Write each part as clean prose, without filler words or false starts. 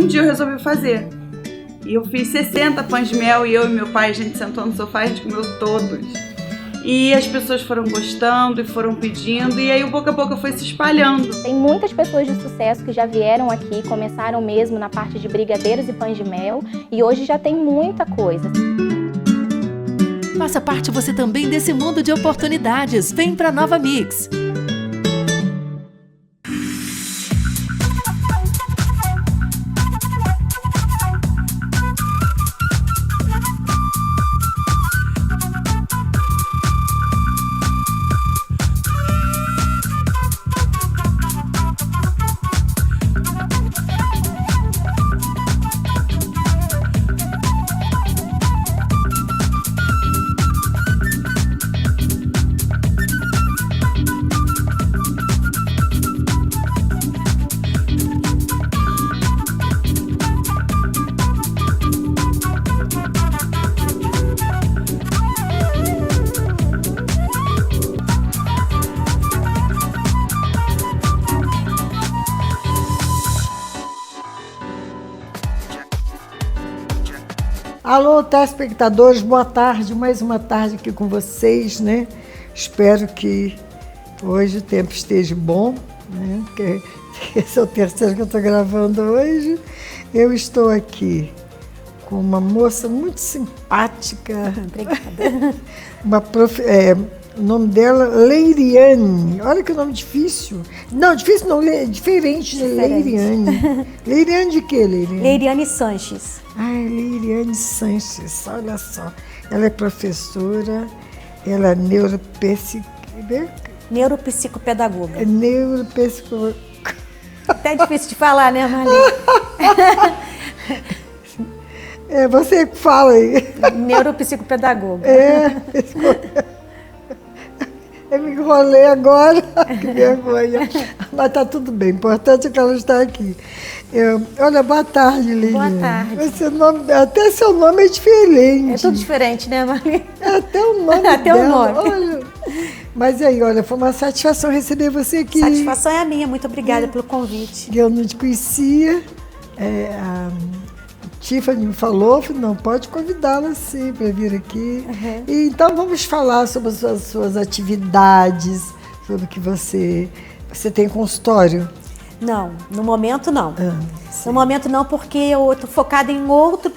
um dia eu resolvi fazer. E eu fiz 60 pães de mel e eu e meu pai, a gente sentou no sofá e a gente comeu todos. E as pessoas foram gostando e foram pedindo, e aí o boca a boca foi se espalhando. Tem muitas pessoas de sucesso que já vieram aqui, começaram mesmo na parte de brigadeiros e pães de mel, e hoje já tem muita coisa. Faça parte você também desse mundo de oportunidades. Vem pra Nova Mix. Alô, telespectadores, boa tarde, mais uma tarde aqui com vocês, né? Espero que hoje o tempo esteja bom, né? Porque esse é o terceiro que eu estou gravando hoje. Eu estou aqui com uma moça muito simpática. Obrigada. O nome dela, Leiriane. Olha que nome difícil. Não, difícil não, diferente, né? Leiriane. Leiriane de quê, Leiriane? Leiriane Sanches. Ai, Leiriane Sanches, olha só. Ela é professora, ela é Neuropsicopedagoga. Até difícil de falar, né, Marli? É você que fala aí. Neuropsicopedagoga. Eu me enrolei agora, que vergonha. Mas tá tudo bem, o importante é que ela está aqui. Olha, boa tarde, Liliane. Boa tarde. Até seu nome é diferente. É tudo diferente, né, Marli? Até o nome Até dela. o nome. Olha. Mas aí, olha, foi uma satisfação receber você aqui. Satisfação é a minha, muito obrigada pelo convite. Eu não te conhecia. A Tiffany me falou, não, pode convidá-la sim para vir aqui. Uhum. E, então vamos falar sobre as suas atividades, sobre o que você tem consultório. Não, no momento não. No momento não, porque eu estou focada em outro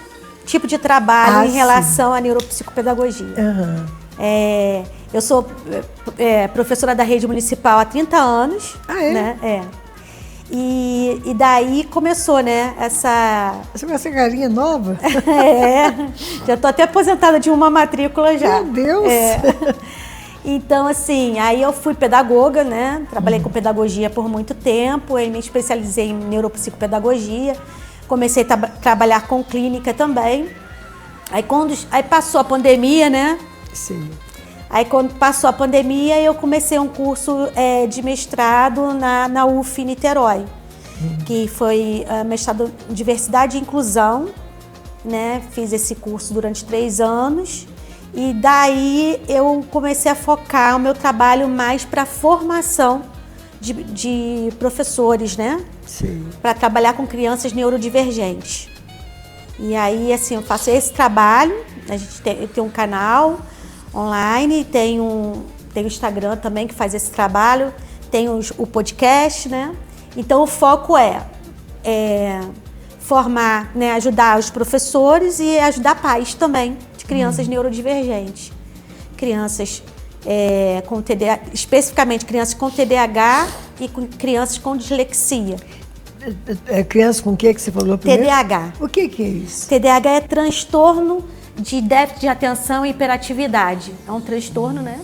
tipo de trabalho em relação à neuropsicopedagogia. Uhum. Eu sou professora da rede municipal há 30 anos. Ah, é? Né? E daí começou, né, Você vai ser galinha nova? Já estou até aposentada de uma matrícula já. Meu Deus! Então, assim, aí eu fui pedagoga, né, trabalhei com pedagogia por muito tempo, aí me especializei em neuropsicopedagogia, comecei a trabalhar com clínica também. Aí passou a pandemia, né? Sim. Aí quando passou a pandemia, eu comecei um curso de mestrado na UF Niterói, que foi mestrado em Diversidade e Inclusão, né? Fiz esse curso durante 3 anos e daí eu comecei a focar o meu trabalho mais para a formação de professores, né? Sim. Para trabalhar com crianças neurodivergentes. E aí, assim, eu faço esse trabalho, eu tenho um canal online, tem o Instagram também que faz esse trabalho, tem o podcast, né? Então o foco é formar, né, ajudar os professores e ajudar pais também de crianças neurodivergentes. Crianças com TDAH, especificamente crianças com TDAH e com crianças com dislexia. Criança com o que você falou primeiro? TDAH. O que é isso? TDAH é transtorno de déficit de atenção e hiperatividade. É um transtorno, né?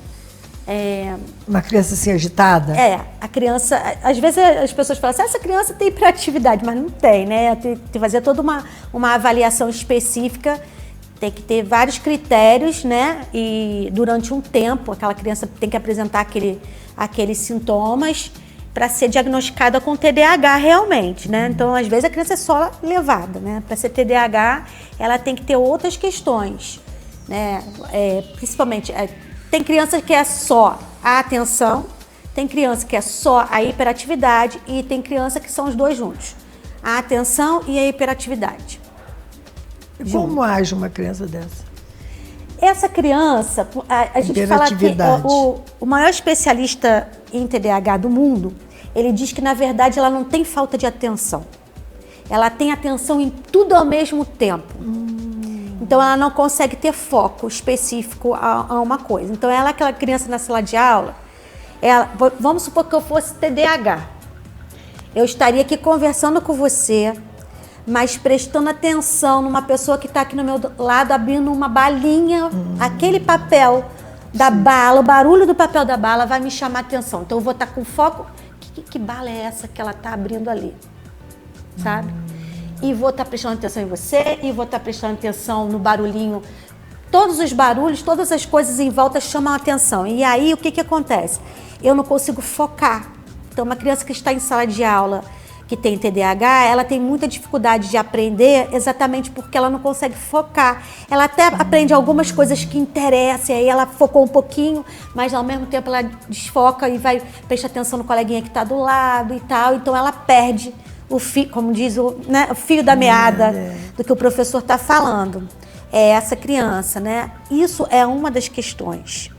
Uma criança assim agitada? A criança... Às vezes as pessoas falam assim, essa criança tem hiperatividade, mas não tem, né? Tem que fazer toda uma avaliação específica, tem que ter vários critérios, né? E durante um tempo, aquela criança tem que apresentar aqueles sintomas para ser diagnosticada com TDAH realmente, né? Então, às vezes, a criança é só levada, né? Para ser TDAH, ela tem que ter outras questões, né? Principalmente, tem criança que é só a atenção, tem criança que é só a hiperatividade e tem criança que são os dois juntos. a atenção e a hiperatividade. E como age uma criança dessa? Essa criança, a gente fala que o maior especialista em TDAH do mundo, ele diz que, na verdade, ela não tem falta de atenção. Ela tem atenção em tudo ao mesmo tempo. Então, ela não consegue ter foco específico a uma coisa. Então, ela é aquela criança na sala de aula, vamos supor que eu fosse TDAH. Eu estaria aqui conversando com você, mas prestando atenção numa pessoa que está aqui no meu lado, abrindo uma balinha, aquele papel da bala, o barulho do papel da bala vai me chamar a atenção. Então eu vou estar com foco, que bala é essa que ela está abrindo ali, sabe? E vou estar prestando atenção em você, e vou estar prestando atenção no barulhinho. Todos os barulhos, todas as coisas em volta chamam a atenção. E aí o que acontece? Eu não consigo focar. Então uma criança que está em sala de aula, que tem TDAH, ela tem muita dificuldade de aprender exatamente porque ela não consegue focar. Ela até aprende algumas coisas que interessam, e aí ela focou um pouquinho, mas ao mesmo tempo ela desfoca e vai prestar atenção no coleguinha que está do lado e tal. Então ela perde o fio, como diz o fio da meada do que o professor está falando. É essa criança, né? Isso é uma das questões.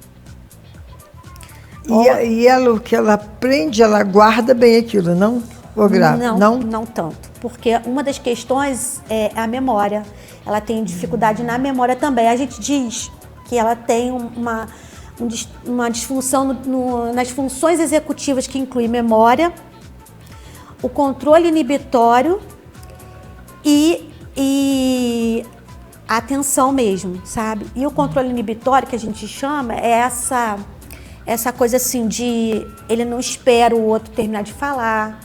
E ela, o que ela aprende, ela guarda bem aquilo, não? Ou grave? Não tanto, porque uma das questões é a memória. Ela tem dificuldade na memória também. A gente diz que ela tem uma disfunção nas funções executivas, que inclui memória, o controle inibitório e a atenção mesmo, sabe? E o controle inibitório, que a gente chama, é essa coisa assim de ele não espera o outro terminar de falar,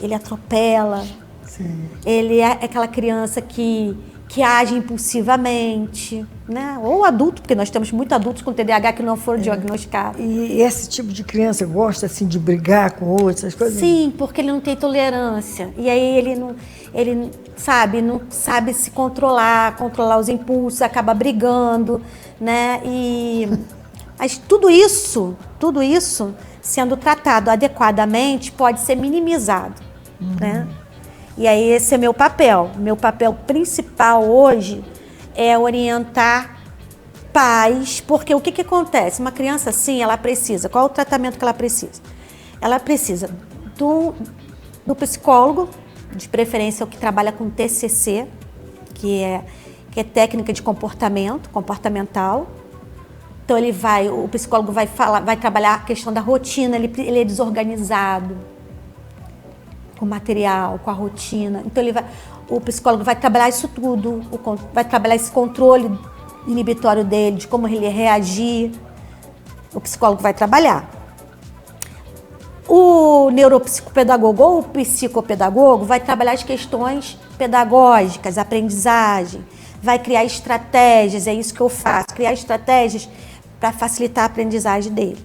ele atropela. Sim. Ele é aquela criança que age impulsivamente, né? Ou adulto, porque nós temos muitos adultos com TDAH que não foram diagnosticados. E esse tipo de criança gosta assim de brigar com outros, essas coisas? Sim, porque ele não tem tolerância. E aí ele não sabe se controlar os impulsos, acaba brigando, né? Mas tudo isso, sendo tratado adequadamente, pode ser minimizado, né? E aí esse é meu papel. Meu papel principal hoje é orientar pais, porque o que acontece? Uma criança assim, ela precisa, qual é o tratamento que ela precisa? Ela precisa do psicólogo, de preferência o que trabalha com TCC, que é técnica de comportamental. Então o psicólogo vai trabalhar a questão da rotina, ele é desorganizado com o material, com a rotina. Então o psicólogo vai trabalhar isso tudo, vai trabalhar esse controle inibitório dele, de como ele reagir. O psicólogo vai trabalhar. O neuropsicopedagogo ou o psicopedagogo vai trabalhar as questões pedagógicas, aprendizagem, vai criar estratégias, é isso que eu faço, criar estratégias para facilitar a aprendizagem dele.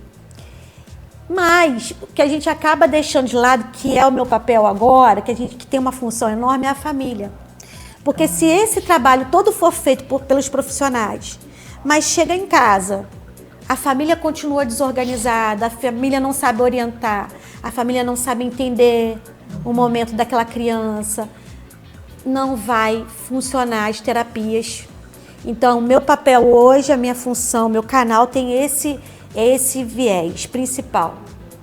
Mas o que a gente acaba deixando de lado, que é o meu papel agora, que tem uma função enorme, é a família. Porque se esse trabalho todo for feito pelos profissionais, mas chega em casa, a família continua desorganizada, a família não sabe orientar, a família não sabe entender o momento daquela criança, não vai funcionar as terapias. Então, meu papel hoje, a minha função, meu canal tem esse viés principal,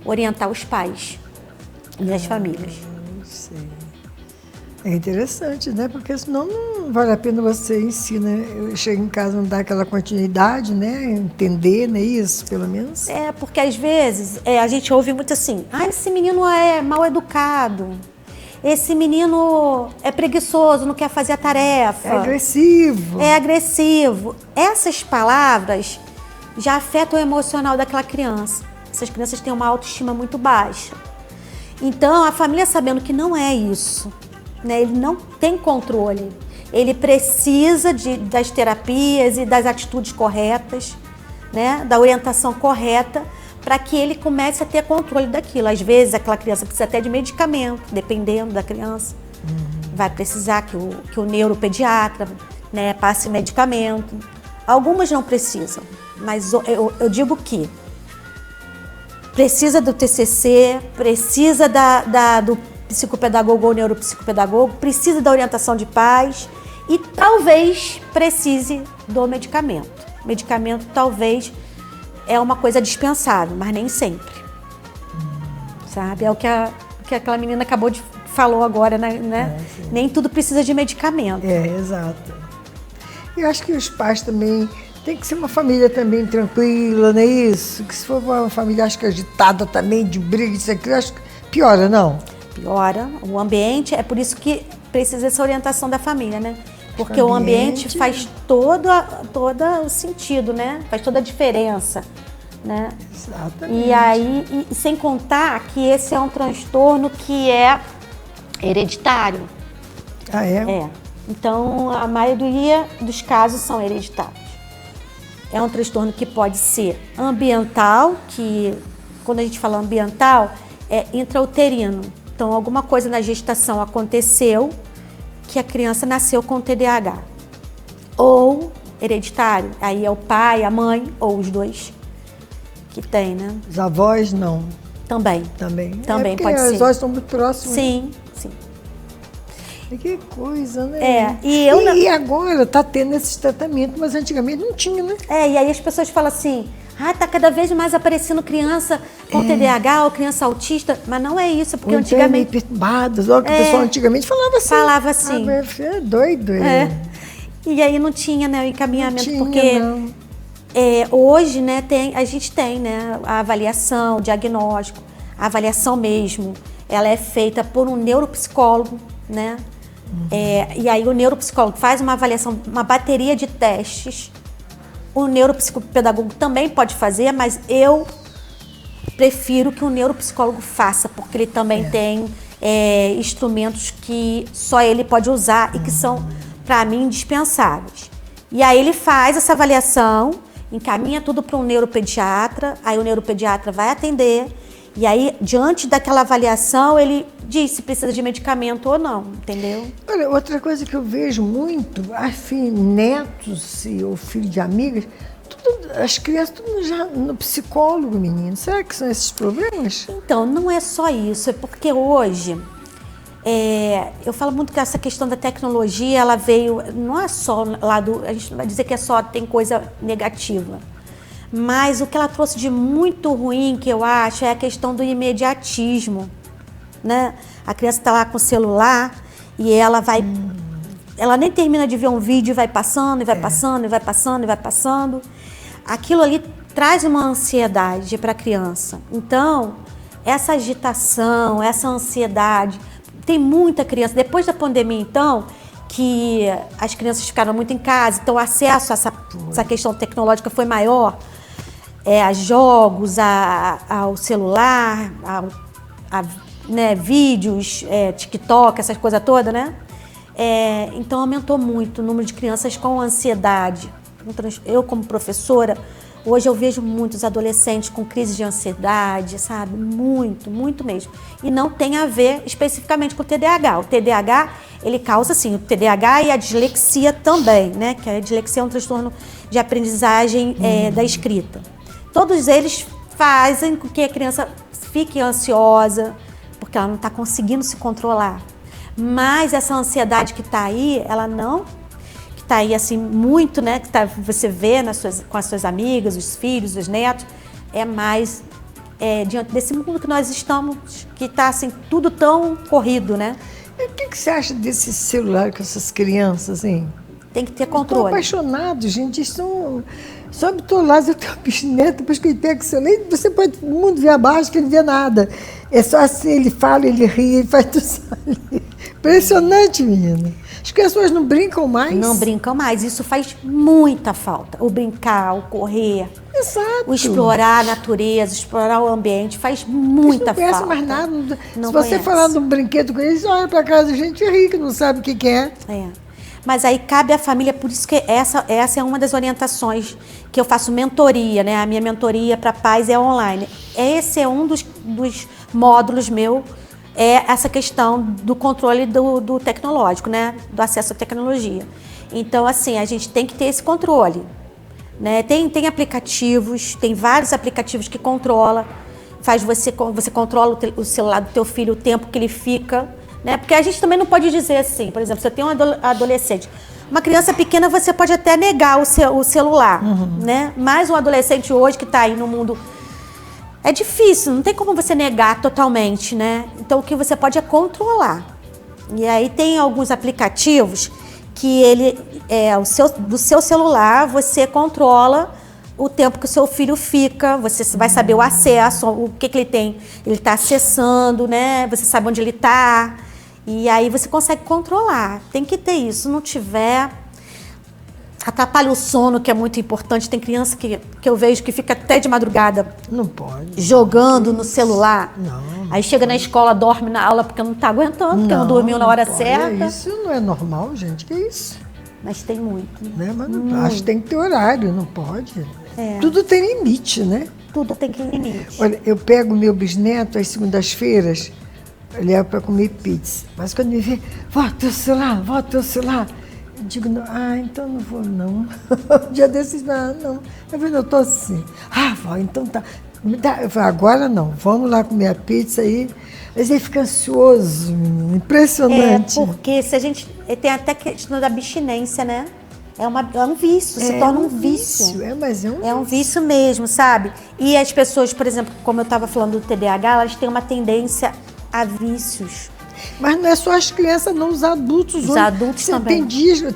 orientar os pais e as famílias. Sim. É interessante, né? Porque senão não vale a pena você ensinar. Eu chego em casa, não dá aquela continuidade, né? Entender, né? Isso, pelo menos. É, porque às vezes a gente ouve muito assim, esse menino é mal educado, esse menino é preguiçoso, não quer fazer a tarefa. É agressivo. É agressivo. Essas palavras já afetam o emocional daquela criança. Essas crianças têm uma autoestima muito baixa. Então, a família sabendo que não é isso, né? Ele não tem controle. Ele precisa das terapias e das atitudes corretas, né? Da orientação correta, para que ele comece a ter controle daquilo. Às vezes, aquela criança precisa até de medicamento, dependendo da criança. Vai precisar que o neuropediatra, né, passe medicamento. Algumas não precisam, mas eu digo que precisa do TCC, precisa psicopedagogo ou neuropsicopedagogo, precisa da orientação de pais e talvez precise do medicamento. Medicamento talvez é uma coisa dispensável, mas nem sempre. Sabe? É o que aquela menina falou agora, né? Nem tudo precisa de medicamento. Exato. Eu acho que os pais também tem que ser uma família também tranquila, não é isso? Que se for uma família, acho que agitada também, de briga, isso aqui, acho que piora, não? Piora. O ambiente, é por isso que precisa essa orientação da família, né? Porque o ambiente faz todo o sentido, né? Faz toda a diferença, né? Exatamente. E aí, sem contar que esse é um transtorno que é hereditário. Ah, é? Então, a maioria dos casos são hereditários. É um transtorno que pode ser ambiental, que quando a gente fala ambiental, é intrauterino. Então, alguma coisa na gestação aconteceu que a criança nasceu com TDAH. Ou hereditário, aí é o pai, a mãe, ou os dois que tem, né? Os avós, não. Também. Também Pode as ser. avós estão muito próximas. Sim. Que coisa, né? E agora tá tendo esses tratamentos, mas antigamente não tinha, né? E aí as pessoas falam assim, tá cada vez mais aparecendo criança com TDAH ou criança autista, mas não é isso, porque antigamente... meio perturbadas, o pessoal antigamente falava assim. Falava assim. É doido. E aí não tinha, né, o encaminhamento, não tinha, porque não. Hoje, né, a gente tem, né, a avaliação, o diagnóstico, a avaliação mesmo, ela é feita por um neuropsicólogo, né? E aí o neuropsicólogo faz uma avaliação, uma bateria de testes. O neuropsicopedagogo também pode fazer, mas eu prefiro que o neuropsicólogo faça, porque ele também tem instrumentos que só ele pode usar e que são, para mim, indispensáveis. E aí ele faz essa avaliação, encaminha tudo para um neuropediatra, aí o neuropediatra vai atender, e aí, diante daquela avaliação, ele diz se precisa de medicamento ou não, entendeu? Olha, outra coisa que eu vejo muito, assim, netos ou filhos de amigas, as crianças tudo já no psicólogo, menino. Será que são esses problemas? Então, não é só isso, é porque hoje, eu falo muito que essa questão da tecnologia, ela veio, não é só lá a gente não vai dizer que tem coisa negativa. Mas o que ela trouxe de muito ruim, que eu acho, é a questão do imediatismo, né? A criança está lá com o celular e ela vai... Ela nem termina de ver um vídeo e vai passando, e vai passando, e vai passando, e vai passando. Aquilo ali traz uma ansiedade para a criança. Então, essa agitação, essa ansiedade... Tem muita criança... Depois da pandemia, então, que as crianças ficaram muito em casa, então o acesso a essa questão tecnológica foi maior... a jogos, ao celular, né, vídeos, TikTok, essas coisas todas, né? Então aumentou muito o número de crianças com ansiedade. Eu, como professora, hoje eu vejo muitos adolescentes com crise de ansiedade, sabe? Muito, muito mesmo. E não tem a ver especificamente com o TDAH. O TDAH, ele causa, sim, o TDAH e a dislexia também, né? Que a dislexia é um transtorno de aprendizagem da escrita. Todos eles fazem com que a criança fique ansiosa, porque ela não está conseguindo se controlar. Mas essa ansiedade que está aí, ela não... Que está aí, assim, muito, né? Que você vê com as suas amigas, os filhos, os netos, é mais diante desse mundo que nós estamos, que está, assim, tudo tão corrido, né? E o que você acha desse celular com essas crianças, hein? Tem que ter controle. Estou apaixonado, gente. Só bitolados, eu tenho um bisneto, depois que ele pega o celular, você pode o mundo ver abaixo que ele não vê nada. É só assim, ele fala, ele ri, ele faz tudo isso ali. Impressionante, menina. As pessoas não brincam mais. Não brincam mais. Isso faz muita falta. O brincar, o correr. Exato. O explorar a natureza, explorar o ambiente, faz muita falta. Não conhece mais nada. Não Se você conhece. falar de um brinquedo com eles, olha pra casa, a gente ri, que não sabe o que é. Mas aí cabe à família, por isso que essa é uma das orientações que eu faço mentoria, né? A minha mentoria para pais é online. Esse é um dos módulos meu, essa questão do controle do tecnológico, né? Do acesso à tecnologia. Então, assim, a gente tem que ter esse controle, né? Tem aplicativos, tem vários aplicativos que controlam, você controla o celular do teu filho, o tempo que ele fica, né? Porque a gente também não pode dizer assim, por exemplo, você tem um adolescente, uma criança pequena você pode até negar o celular, né? Mas um adolescente hoje que está aí no mundo, é difícil, não tem como você negar totalmente, né? Então o que você pode é controlar. E aí tem alguns aplicativos que do seu celular você controla o tempo que o seu filho fica, você vai saber o acesso, o que ele tem, ele está acessando, né? Você sabe onde ele está, e aí você consegue controlar. Tem que ter isso, se não tiver, atrapalha o sono, que é muito importante. Tem criança que eu vejo que fica até de madrugada Não pode. jogando no celular. Não. Aí chega na escola, dorme na aula porque não está aguentando, porque não dormiu na hora pode. certa. Isso não é normal, gente, que isso? Mas tem muito. Né? Mas não, acho que tem que ter horário, não pode. É. Tudo tem limite, né? Tudo tem que limite. Olha, eu pego meu bisneto às segundas-feiras, eu levo para comer pizza. Mas quando me vê, vó, teu celular, eu digo, então não vou não. Um dia desses, não. Eu tô assim. Vó, então tá. Eu falo, agora não, vamos lá comer a pizza aí. Mas ele fica ansioso, menino, impressionante. Porque se a gente tem até questão da abstinência, né? É um vício, se torna um vício. Mas É um vício mesmo, sabe? E as pessoas, por exemplo, como eu estava falando do TDAH, elas têm uma tendência a vícios. Mas não é só as crianças, não, os adultos. Os adultos também.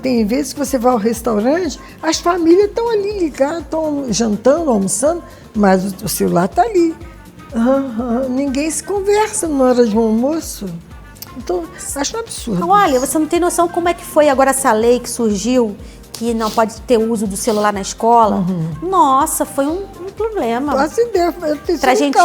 Tem vezes que você vai ao restaurante, as famílias estão ali ligadas, estão jantando, almoçando, mas o celular está ali. Ninguém se conversa na hora de um almoço. Então, acho um absurdo. Então, olha, você não tem noção como é que foi agora essa lei que surgiu, que não pode ter uso do celular na escola. Nossa, foi um problema. Quase deu. Pra gente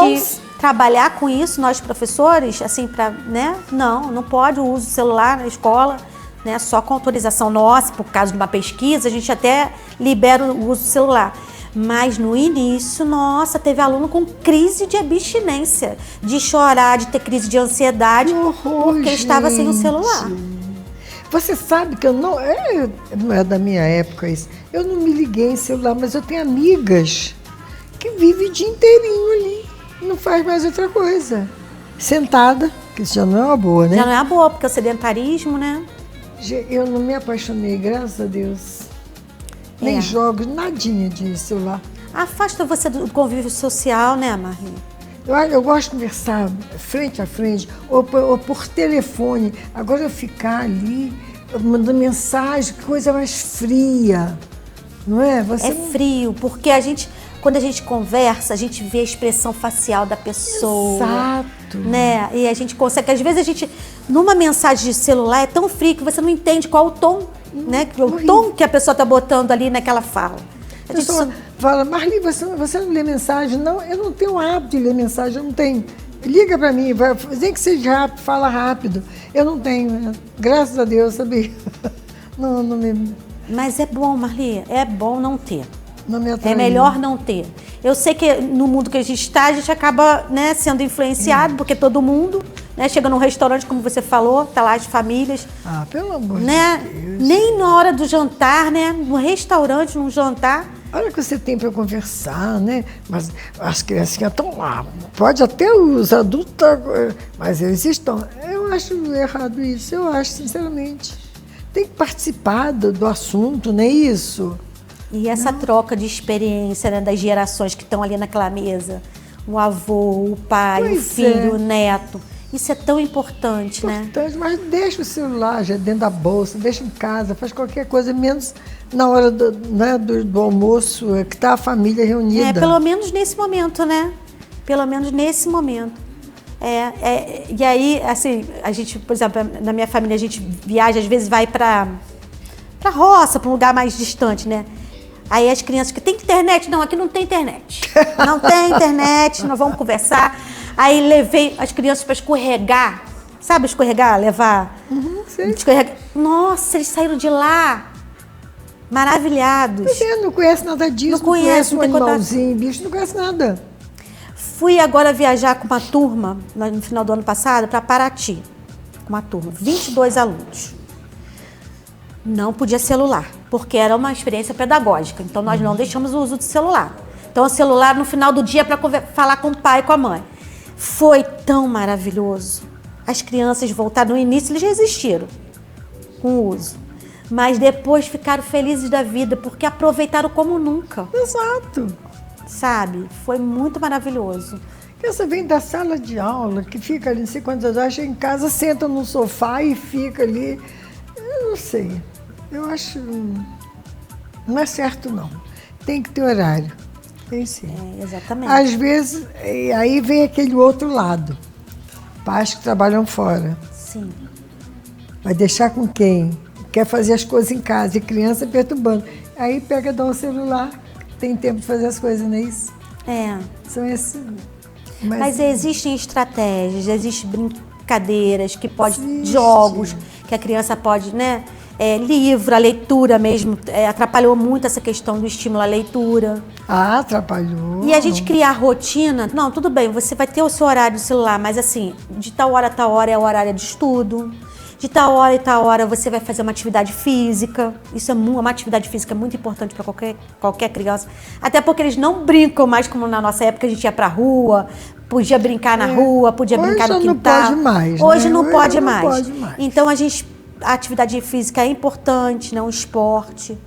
trabalhar com isso, nós professores, assim, né? Não pode o uso do celular na escola, né? Só com autorização nossa, por causa de uma pesquisa, a gente até libera o uso do celular. Mas no início, nossa, teve aluno com crise de abstinência, de chorar, de ter crise de ansiedade, porque estava sem o celular. Você sabe que não é da minha época isso. Eu não me liguei em celular, mas eu tenho amigas que vivem o dia inteirinho ali. Não faz mais outra coisa. Sentada, que isso já não é uma boa, né? Já não é uma boa, porque é o sedentarismo, né? Eu não me apaixonei, graças a Deus. Nem jogos, nadinha de celular. Afasta você do convívio social, né, Marli? Eu gosto de conversar frente a frente, ou por telefone. Agora eu ficar ali, mandando mensagem, que coisa mais fria. Não é? Frio, porque quando a gente conversa, a gente vê a expressão facial da pessoa. Exato. Né? E a gente consegue, às vezes numa mensagem de celular, é tão frio que você não entende qual o tom, né? O tom que a pessoa está botando ali naquela fala. A pessoa fala, Marli, você não lê mensagem? Não, eu não tenho hábito de ler mensagem, eu não tenho. Liga para mim, nem que seja rápido, fala rápido. Eu não tenho, graças a Deus, sabia? Não me... Mas é bom, Marli, é bom não ter. Não me atraiu. É melhor não ter. Eu sei que no mundo que a gente está, a gente acaba, né, sendo influenciado, porque todo mundo, né, chega num restaurante, como você falou, tá lá as famílias. Pelo amor né, de Deus. Nem na hora do jantar, né, no restaurante, num jantar. Olha o que você tem para conversar, né? Mas as criancinhas estão lá. Pode até os adultos, mas eles estão. Eu acho errado isso, eu acho, sinceramente. Tem que participar do assunto, não é isso? E essa troca de experiência, né, das gerações que estão ali naquela mesa, o avô, o pai, o filho, o neto, isso é tão importante, né? Mas deixa o celular já dentro da bolsa, deixa em casa, faz qualquer coisa, menos na hora do almoço, que está a família reunida. Pelo menos nesse momento, né? Pelo menos nesse momento. E aí, assim, a gente, por exemplo, na minha família, a gente viaja, às vezes vai para roça, para um lugar mais distante, né? Aí as crianças que tem internet, não, aqui não tem internet. Não tem internet, nós vamos conversar. Aí levei as crianças para escorregar. Sabe escorregar? Levar? Sei. Escorregar. Nossa, eles saíram de lá maravilhados. Você não conhece nada disso, não conhece um animalzinho, bicho, não conhece nada. Fui agora viajar com uma turma, no final do ano passado, para Paraty. Uma turma, 22 alunos. Não podia celular, porque era uma experiência pedagógica. Então, nós não deixamos o uso do celular. Então o celular no final do dia para falar com o pai e com a mãe. Foi tão maravilhoso. As crianças voltaram, no início eles resistiram com o uso, mas depois ficaram felizes da vida porque aproveitaram como nunca. Exato. Sabe? Foi muito maravilhoso. Você vem da sala de aula, que fica ali, não sei quantas horas, chega em casa, senta no sofá e fica ali. Eu não sei. Eu acho. Não é certo, não. Tem que ter horário. Tem sim. Exatamente. Às vezes, aí vem aquele outro lado. Pais que trabalham fora. Sim. Vai deixar com quem? Quer fazer as coisas em casa e criança perturbando. Aí pega, dá um celular, tem tempo de fazer as coisas, não é isso? São esses. Mas existem estratégias, existem brincadeiras que pode, jogos que a criança pode, né? Livro, a leitura mesmo, atrapalhou muito essa questão do estímulo à leitura. Ah, atrapalhou. E a gente criar rotina, não, tudo bem, você vai ter o seu horário do celular, mas assim, de tal hora a tal hora é o horário de estudo, de tal hora e tal hora você vai fazer uma atividade física. Isso é uma atividade física muito importante para qualquer criança. Até porque eles não brincam mais como na nossa época, a gente ia pra rua, podia brincar na rua, podia brincar no quintal. Hoje não pode mais. Hoje né? não pode não mais. Pode mais. Então a atividade física é importante, né? Um esporte.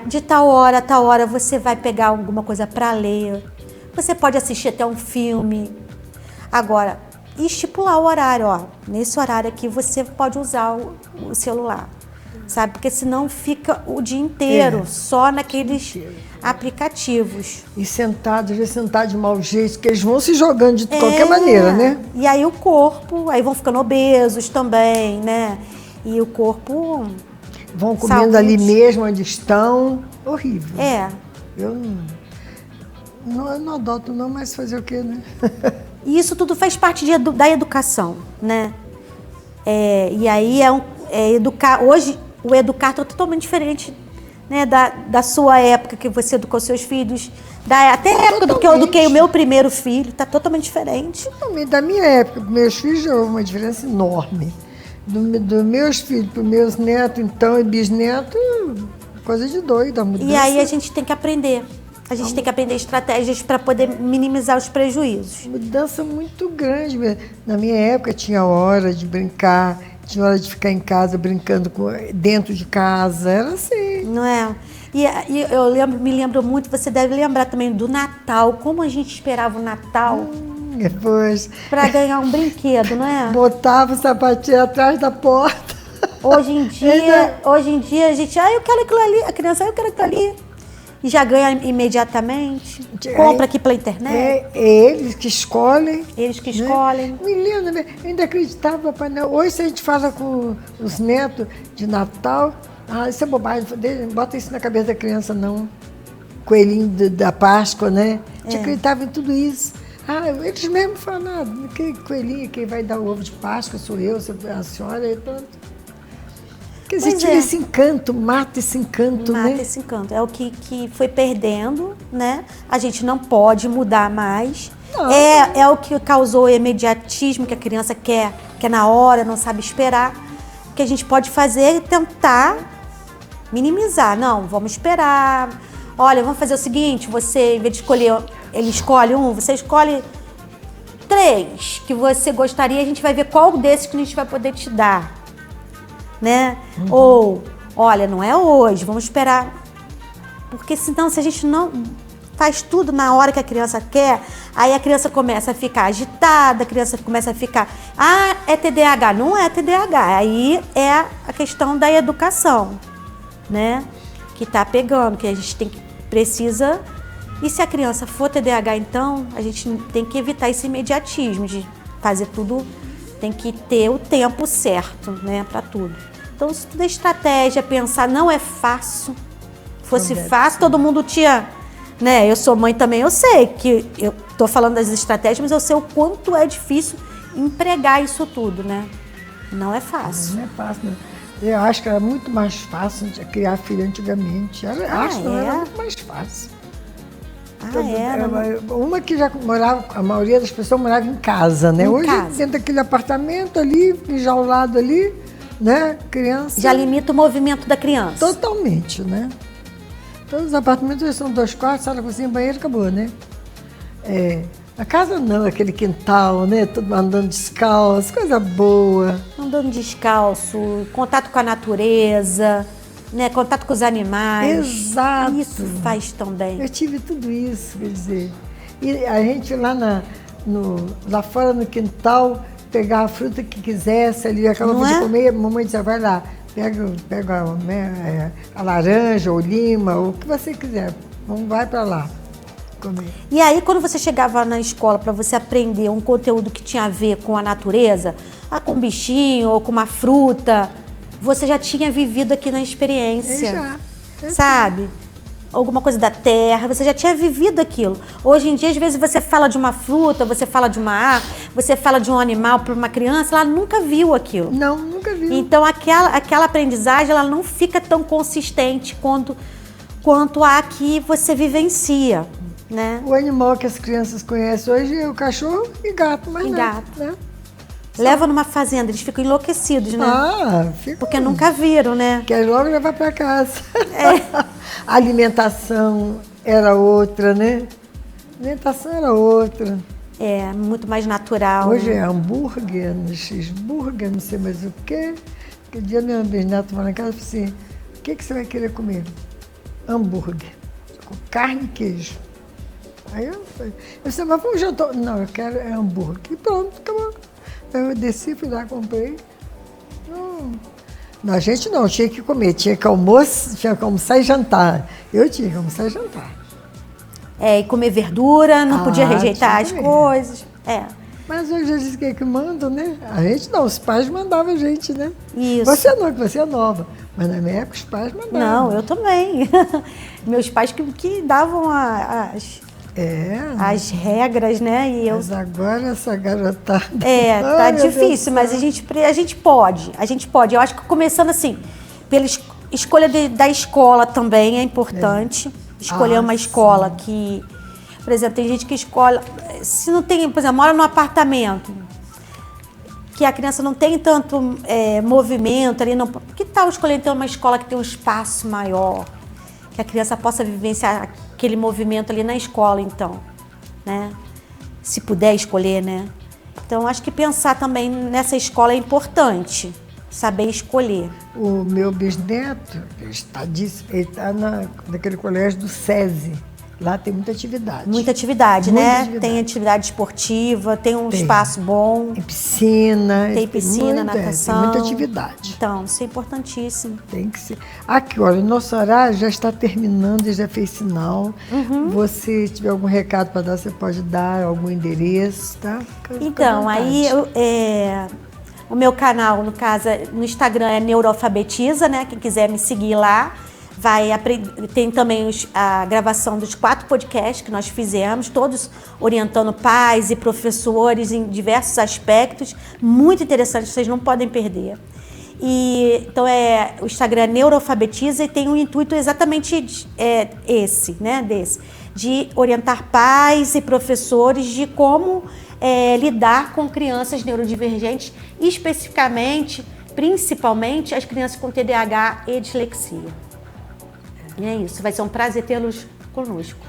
De tal hora a tal hora você vai pegar alguma coisa para ler. Você pode assistir até um filme. Agora, estipular o horário, ó. Nesse horário aqui você pode usar o celular, sabe? Porque senão fica o dia inteiro só naqueles aplicativos. E sentado, às vezes sentado de mau jeito, que eles vão se jogando de qualquer maneira, né? E aí o corpo, aí vão ficando obesos também, né? E o corpo... Vão comendo ali mesmo onde estão. Horrível. Eu não adoto não, mas fazer o quê, né? E isso tudo faz parte da educação, né? E aí educar. Hoje o educar está totalmente diferente, né, da sua época que você educou seus filhos, até a época do que eu eduquei o meu primeiro filho, está totalmente diferente. Totalmente. Da minha época para meus filhos já houve uma diferença enorme. Dos meus filhos para os meus netos, então, e bisnetos, coisa de doido, a mudança. E aí a gente tem que aprender. A gente tem que aprender estratégias para poder minimizar os prejuízos. Mudança muito grande mesmo. Na minha época tinha hora de brincar, tinha hora de ficar em casa brincando dentro de casa, era assim. Não é? E eu me lembro muito, você deve lembrar também do Natal, como a gente esperava o Natal. Depois. Para ganhar um brinquedo, não é? Botava o sapatinho atrás da porta. Hoje em dia a gente, eu quero aquilo ali, a criança, eu quero aquilo ali. E já ganha imediatamente. Compra aqui pela internet. Eles que escolhem. Eles que escolhem. Me lembro, eu ainda acreditava, Papai Noel. Hoje, se a gente fala com os netos de Natal, isso é bobagem, bota isso na cabeça da criança, não. Coelhinho da Páscoa, né? A gente acreditava em tudo isso. Eles mesmos falam, que coelhinho, quem vai dar o ovo de Páscoa sou eu, a senhora, e tanto. Quer dizer, tira esse encanto, mata esse encanto, né? Mata esse encanto. É o que foi perdendo, né? A gente não pode mudar mais. É o que causou o imediatismo que a criança quer na hora, não sabe esperar. O que a gente pode fazer é tentar minimizar. Não, vamos esperar. Olha, vamos fazer o seguinte, você, em vez de escolher, ele escolhe um, você escolhe 3 que você gostaria, a gente vai ver qual desses que a gente vai poder te dar, né? Ou, olha, não é hoje, vamos esperar. Porque senão, se a gente não faz tudo na hora que a criança quer, aí a criança começa a ficar agitada, a criança começa a ficar, é TDAH, não é TDAH, aí é a questão da educação, né? Que tá pegando, que a gente precisa. E se a criança for TDAH, então, a gente tem que evitar esse imediatismo de fazer tudo, tem que ter o tempo certo, né, para tudo. Então, isso tudo é estratégia, pensar, não é fácil. Se fosse fácil, todo mundo tinha, né? Eu sou mãe também, eu sei que eu tô falando das estratégias, mas eu sei o quanto é difícil empregar isso tudo, né? Não é fácil. Não é fácil, né? Eu acho que era muito mais fácil de criar filho antigamente. Acho que era muito mais fácil. Uma que já morava, a maioria das pessoas morava em casa, né? Hoje, dentro daquele apartamento ali, enjaulado ali, né? Criança. Já limita o movimento da criança. Totalmente, né? Todos os apartamentos hoje são 2 quartos, sala, cozinha, banheiro, acabou, né? A casa não, aquele quintal, né? Todo mundo andando descalço, coisa boa. Andando descalço, contato com a natureza, né? Contato com os animais. Exato. Isso faz tão bem. Eu tive tudo isso, quer dizer. E a gente lá fora no quintal, pegar a fruta que quisesse ali, acabava de comer, a mamãe dizia, vai lá, pega a laranja ou lima, ou o que você quiser, vai para lá comer. E aí, quando você chegava na escola para você aprender um conteúdo que tinha a ver com a natureza, com um bichinho ou com uma fruta, você já tinha vivido aqui na experiência, sabe? Alguma coisa da terra, você já tinha vivido aquilo. Hoje em dia, às vezes, você fala de uma fruta, você fala de uma árvore, você fala de um animal para uma criança, ela nunca viu aquilo. Não, nunca viu. Então, aquela aprendizagem, ela não fica tão consistente quanto a que você vivencia, né? O animal que as crianças conhecem hoje é o cachorro e gato, mas não. Gato. Né? Leva numa fazenda, eles ficam enlouquecidos, né? Fica. Porque nunca viram, né? Quer logo levar para casa. A alimentação era outra, né? A alimentação era outra. Muito mais natural. Hoje é hambúrguer, cheeseburger, não sei mais o quê. Aquele dia minha bisneta foi lá em casa e falou assim, o que você vai querer comer? Hambúrguer, com carne e queijo. Aí eu disse, mas vamos jantar? Não, eu quero hambúrguer. E pronto, acabou. Aí eu desci, fui lá, comprei. Não, a gente não, tinha que comer, tinha que almoçar e jantar. Eu tinha que almoçar e jantar. E comer verdura, não podia rejeitar as coisas. Mas hoje eles que mandam, né? A gente não, os pais mandavam a gente, né? Isso. Você não, que você é nova. Mas na minha época os pais mandavam. Não, eu também. Meus pais que davam as regras, né? Mas agora essa garotada... Tá difícil, mas a gente pode. Eu acho que começando assim, pela escolha da escola também é importante. Escolher uma escola que... Por exemplo, tem gente que escolhe... Se não tem, por exemplo, mora num apartamento, que a criança não tem tanto movimento ali, não, que tal escolher então uma escola que tem um espaço maior, que a criança possa vivenciar aquele movimento ali na escola, então, né? Se puder escolher, né? Então, acho que pensar também nessa escola é importante, saber escolher. O meu bisneto, ele está naquele colégio do SESI. Lá tem muita atividade. Muita atividade, né? Tem atividade esportiva, tem um espaço bom. Tem piscina. Tem piscina, natação. Tem muita atividade. Então, isso é importantíssimo. Tem que ser. Aqui, olha, o nosso horário já está terminando, já fez sinal. Você tiver algum recado para dar, você pode dar algum endereço, tá? Então, aí o meu canal, no caso, no Instagram é Neuroalfabetiza, né? Quem quiser me seguir lá. Tem também a gravação dos 4 podcasts que nós fizemos, todos orientando pais e professores em diversos aspectos, muito interessante, vocês não podem perder. Então o Instagram é Neuroalfabetiza e tem um intuito exatamente esse, né, de orientar pais e professores de como lidar com crianças neurodivergentes, principalmente as crianças com TDAH e dislexia. E é isso, vai ser um prazer tê-los conosco.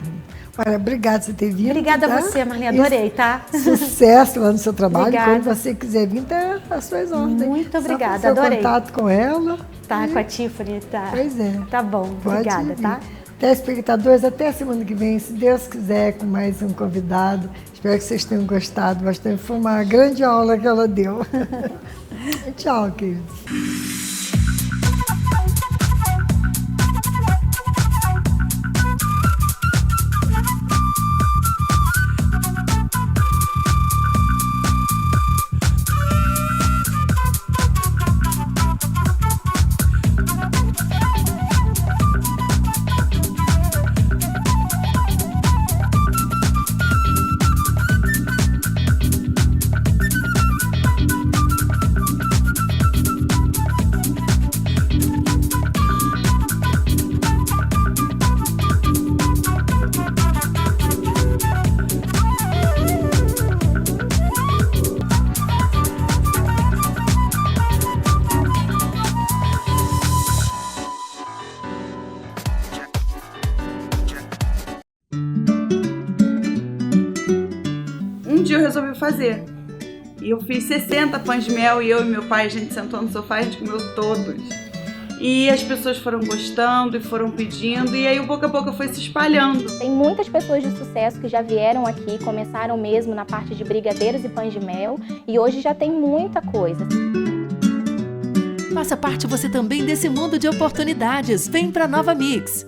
Olha, obrigada por você ter vindo. Obrigada a você, Marli, adorei, tá? Sucesso lá no seu trabalho. Obrigada. Quando você quiser vir, tá às suas ordens. Muito obrigada, Só adorei. contato com ela. Tá, com a Tiffany, tá? Pois é. Tá bom, obrigada, tá? Telespectadores, até a semana que vem, se Deus quiser, com mais um convidado. Espero que vocês tenham gostado bastante. Foi uma grande aula que ela deu. Tchau, queridos. fazer. E eu fiz 60 pães de mel e eu e meu pai, a gente sentou no sofá e a gente comeu todos. E as pessoas foram gostando e foram pedindo, e aí o boca a boca foi se espalhando. Tem muitas pessoas de sucesso que já vieram aqui, começaram mesmo na parte de brigadeiros e pães de mel, e hoje já tem muita coisa. Faça parte você também desse mundo de oportunidades. Vem para Nova Mix.